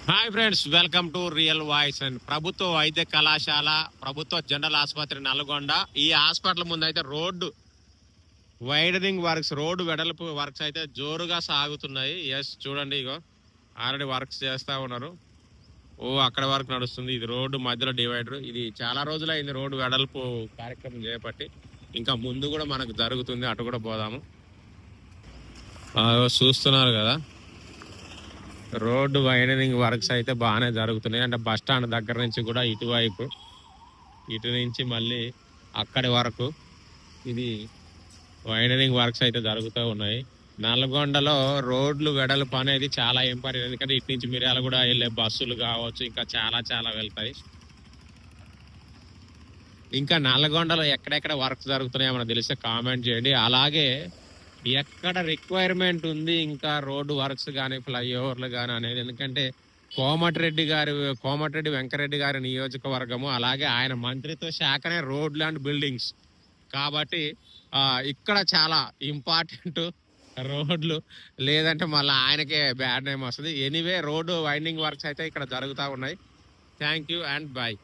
Hi friends, welcome to real voice. And ప్రభుత్వ వైద్య కళాశాల, ప్రభుత్వ జనరల్ ఆసుపత్రి నల్గొండ. ఈ హాస్పిటల్ ముందు అయితే రోడ్డు వైడనింగ్ వర్క్స్, రోడ్డు వెడల్పు వర్క్స్ అయితే జోరుగా సాగుతున్నాయి. ఎస్, చూడండి, ఇగో ఆల్రెడీ వర్క్స్ చేస్తా ఉన్నారు. అక్కడ వరకు నడుస్తుంది. ఇది రోడ్డు మధ్యలో డివైడర్. ఇది చాలా రోజులైంది రోడ్డు వెడల్పు కార్యక్రమం చేపట్టి. ఇంకా ముందు కూడా మనకు జరుగుతుంది, అటు కూడా పోదాము. చూస్తున్నారు కదా, రోడ్డు వైడనింగ్ వర్క్స్ అయితే బాగానే జరుగుతున్నాయి. అంటే బస్ స్టాండ్ దగ్గర నుంచి కూడా ఇటువైపు, ఇటు నుంచి మళ్ళీ అక్కడి వరకు ఇది వైడనింగ్ వర్క్స్ అయితే జరుగుతూ ఉన్నాయి. నల్గొండలో రోడ్లు వెడల్పు అనేది చాలా ఇంపార్టెంట్. ఎందుకంటే ఇటు నుంచి మిర్యాల కూడా వెళ్ళే బస్సులు కావచ్చు, ఇంకా చాలా చాలా వెళ్తాయి. ఇంకా నల్గొండలో ఎక్కడెక్కడ వర్క్స్ జరుగుతున్నాయో మనకు తెలిస్తే కామెంట్ చేయండి. అలాగే ఎక్కడ రిక్వైర్మెంట్ ఉంది ఇంకా రోడ్డు వర్క్స్ కానీ, ఫ్లైఓవర్లు కానీ అనేది. ఎందుకంటే కోమటిరెడ్డి వెంకరెడ్డి గారి నియోజకవర్గము, అలాగే ఆయన మంత్రిత్వ శాఖనే రోడ్లు అండ్ బిల్డింగ్స్ కాబట్టి ఇక్కడ చాలా ఇంపార్టెంట్ రోడ్లు. లేదంటే మళ్ళీ ఆయనకే బ్యాడ్ నేమ్ వస్తుంది. ఎనీవే, రోడ్డు వైండింగ్ వర్క్స్ అయితే ఇక్కడ జరుగుతూ ఉన్నాయి. Thank you and bye.